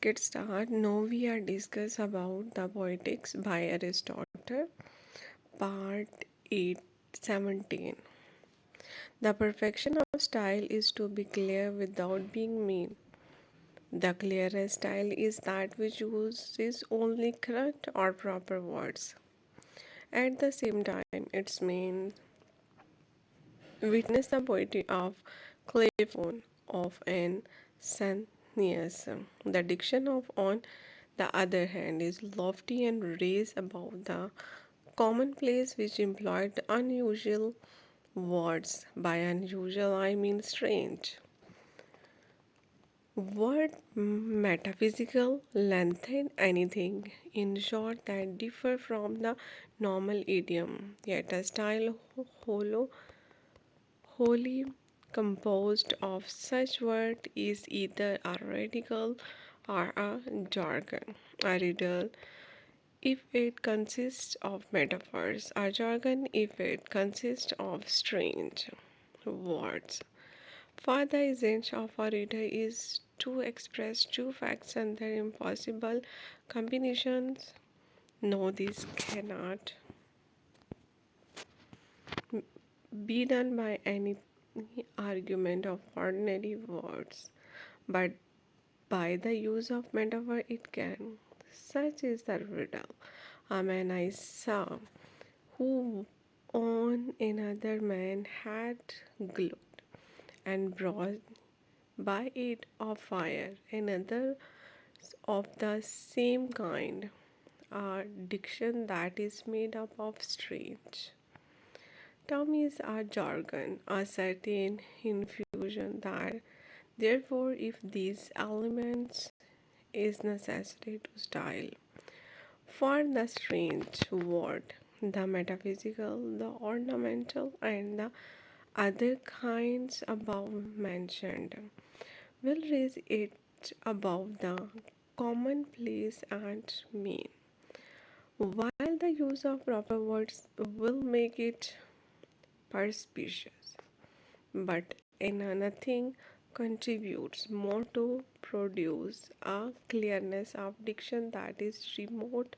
get started. Now we are discuss about the Poetics by Aristotle, part 8:17. The perfection of style is to be clear without being mean. The clearest style is that which uses only correct or proper words. At the same time, its main witness the poetry of Cleophon of an Sanias. The diction of, on the other hand, is lofty and raised above the commonplace, which employed unusual words. By unusual, I mean strange. Word metaphysical, lengthen anything, in short, that differ from the normal idiom, yet a style wholly composed of such words is either a radical or a jargon. A riddle if it consists of metaphors, a jargon if it consists of strange words. For the essence of a reader is to express two facts and their impossible combinations. No, this cannot be done by any argument of ordinary words, but by the use of metaphor it can. Such is the riddle. A man I saw who on another man had glowed and brought by it of fire, another of the same kind, a diction that is made up of strange terms are jargon, a certain infusion that therefore if these elements is necessary to style. For the strange word, the metaphysical, the ornamental, and the other kinds above mentioned will raise it above the commonplace and mean, while the use of proper words will make it perspicacious. But in nothing contributes more to produce a clearness of diction that is remote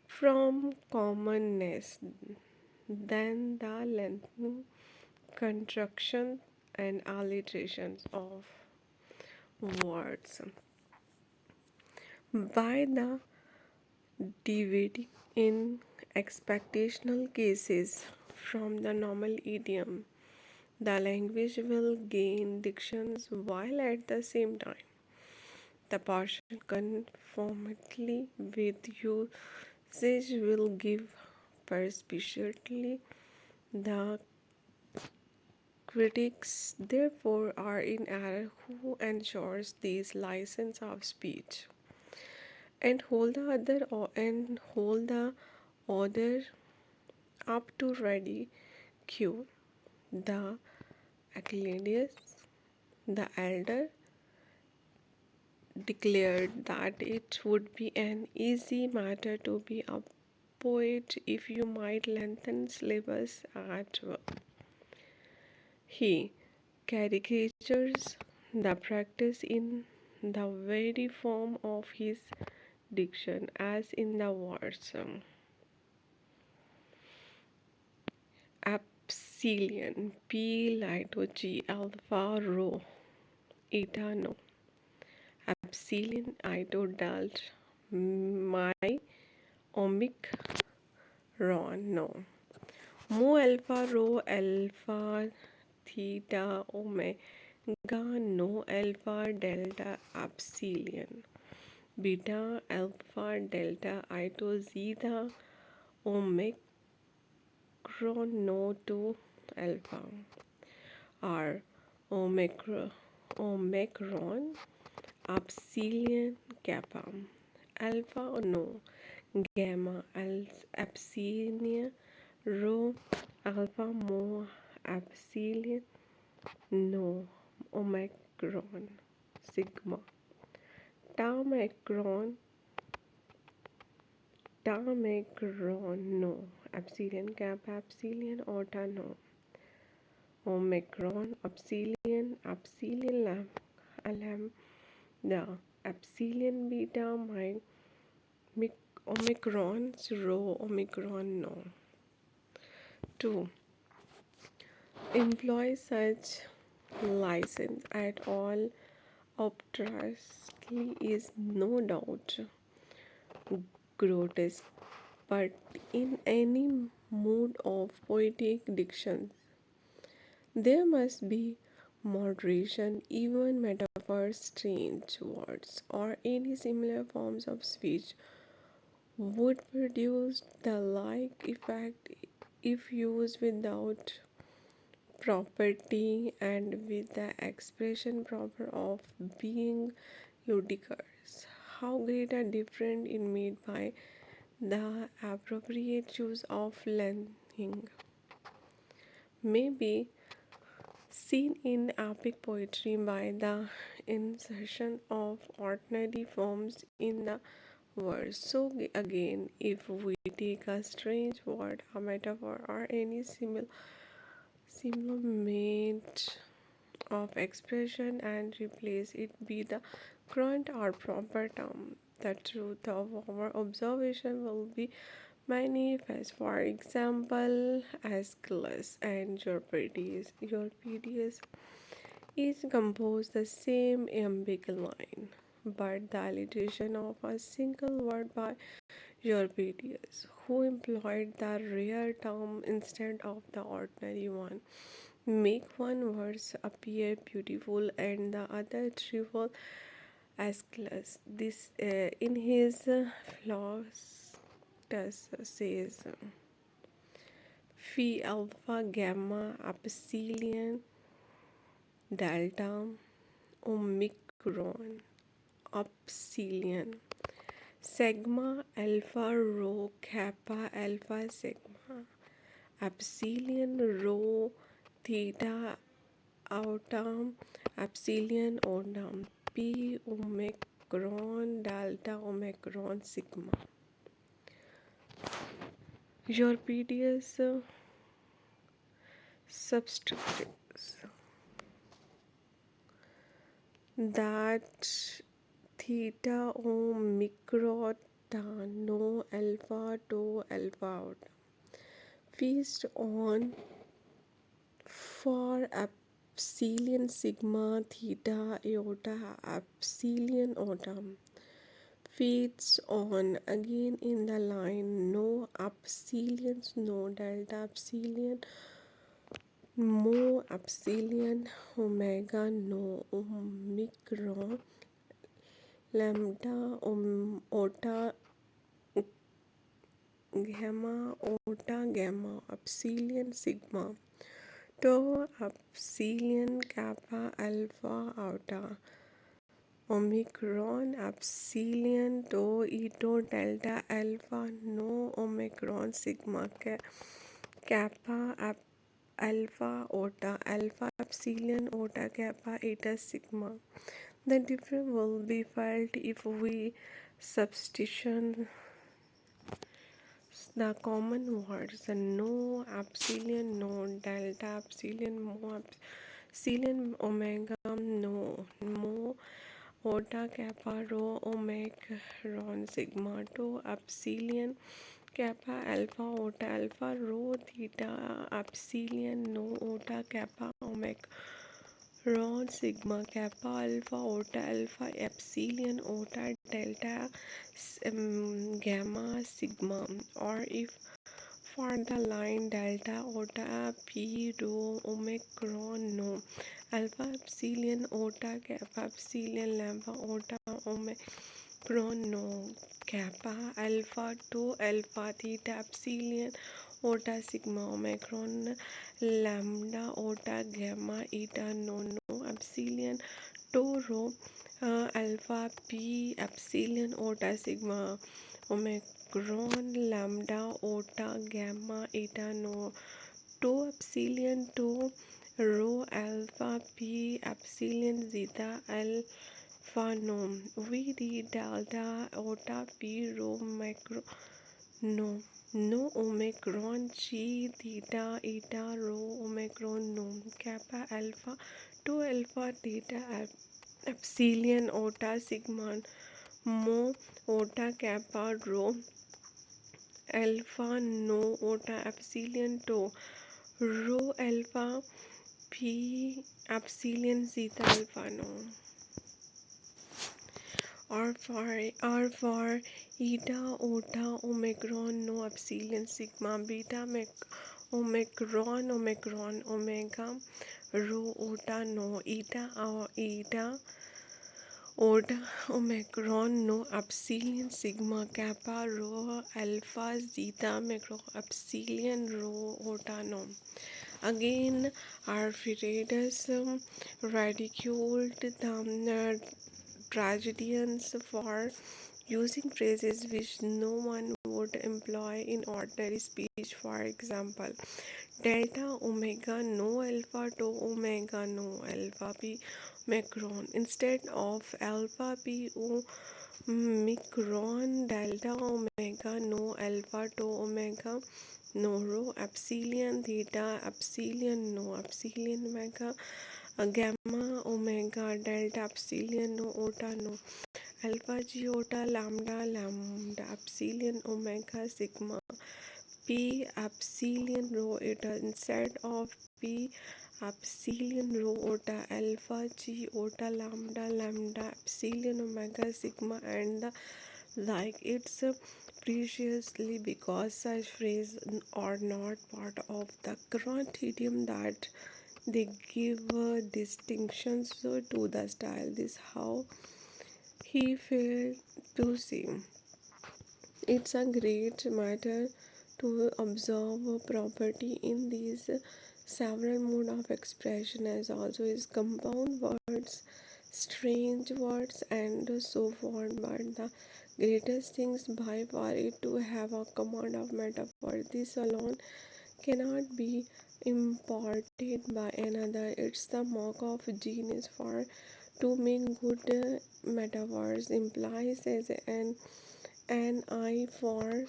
from commonness than the lengthening construction and alliterations of words. By the deviating in expectational cases from the normal idiom, the language will gain dictions while at the same time the portion conformity with usage will give perspicuously. The critics therefore are in error who ensures these license of speech and hold the other up to ready cue. The Aclaeus the elder declared that it would be an easy matter to be a poet if you might lengthen syllables at will. He caricatures the practice in the very form of his diction, as in the words Epsilon, P Lito G Alpha Rho Eta No. Epsilon Ito Dalt My Omic Ron No. Mu Alpha Rho Alpha Theta Omega No Alpha Delta Epsilon. Beta Alpha Delta Ito Zeta Omicron No to Alpha. R Omicron Epsilon Kappa Alpha No Gamma Epsilon Rho Alpha Mo Epsilon No Omicron Sigma Tau Macron No Epsilon Kappa Epsilon Orta No Omicron Epsilon Lam Lambda epsilon beta omicron rho omicron no. 2. Employ such license at all obtrusively is no doubt grotesque, but in any mood of poetic diction, there must be moderation, even metaphors, strange words, or any similar forms of speech would produce the like effect if used without property and with the expression proper of being ludicrous. How great a difference is made by the appropriate use of lengthening may be seen in epic poetry by the insertion of ordinary forms in the verse. So, again, if we take a strange word, a metaphor, or any similar made of expression and replace it with the current or proper term, the truth of our observation will be manifest. For example, Aeschylus and Euripides each compose the same iambic line, but the alliteration of a single word by Euripides, who employed the rare term instead of the ordinary one, make one verse appear beautiful and the other trivial. Aeschylus, this in his Philoctetus says, phi alpha gamma epsilon delta omicron epsilon sigma alpha rho kappa alpha sigma epsilon rho theta iota epsilon odam p omicron delta omicron sigma. Euripides substitutes that theta omicron no alpha to alpha out feast on for epsilon sigma theta iota epsilon autumn feeds on again in the line no epsilon no delta epsilon mo epsilon omega no omicron lambda ota gamma ota gamma epsilon sigma tau epsilon kappa alpha iota omicron epsilon tau ito delta alpha no omicron sigma kappa alpha alpha epsilon ota kappa eta sigma. The difference will be felt if we substitution the common words no epsilon no delta epsilon mo epsilon omega no mo ota kappa rho omicron sigma to epsilon kappa alpha ota alpha rho theta epsilon no ota kappa omicron sigma kappa alpha ota alpha epsilon ota delta gamma sigma. Or if for the line delta ota p rho omicron no alpha epsilon ota kappa epsilon lambda ota omicron no kappa alpha to alpha theta epsilon ota sigma omicron lambda ota gamma eta no epsilon to rho alpha p epsilon ota sigma omicron lambda ota gamma eta no 2 epsilon to rho alpha p epsilon zeta alpha no v d delta ota p rho micro no no omicron g theta eta rho omicron no kappa alpha to alpha theta epsilon, ota, sigma, mo, ota, kappa, rho, alpha, no, ota, epsilon, tau, rho, alpha, p, epsilon, zeta, alpha, no. R for eta, ota, omicron, no, epsilon, sigma, beta, omicron, omega, rho, ota, no, eta, ota, omicron, no, epsilon, sigma, kappa, rho, alpha, zeta, micro, epsilon, rho, ota, no. Again, Archimedes ridiculed the tragedians for using phrases which no one would employ in ordinary speech. For example, delta omega no alpha to omega no alpha p macron instead of alpha p micron, delta omega no alpha to omega no rho epsilon theta epsilon no epsilon omega gamma omega delta epsilon no ota no alpha g ota lambda epsilon omega sigma p epsilon rho eta instead of p epsilon rho ota alpha g ota lambda epsilon omega sigma and the like. It's preciously because such phrases are not part of the current idiom that they give distinctions to the style. This how he failed to see. It's a great matter to observe a property in these several mode of expression as also is compound words, strange words and so forth. But the greatest things by far is to have a command of metaphor. This alone cannot be imparted by another. It's the mark of genius for to make good metaphors implies as an eye for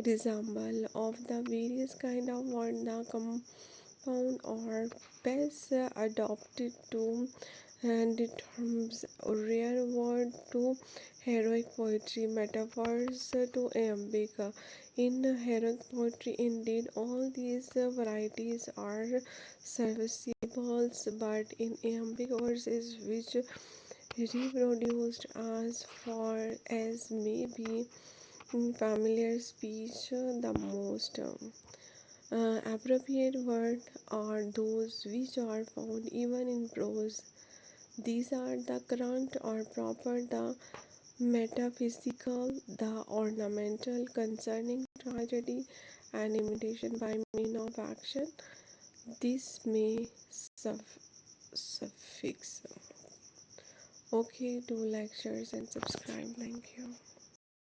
resemble of the various kind of word the compound or best adopted to and the terms rare word to heroic poetry metaphors to iambic. In heroic poetry indeed all these varieties are serviceable, but in iambic verses which reproduced as far as may be in familiar speech, the most appropriate words are those which are found even in prose. These are the current or proper, the metaphysical, the ornamental concerning tragedy and imitation by means of action. This may suffix. Okay, do like, share, and subscribe. Thank you.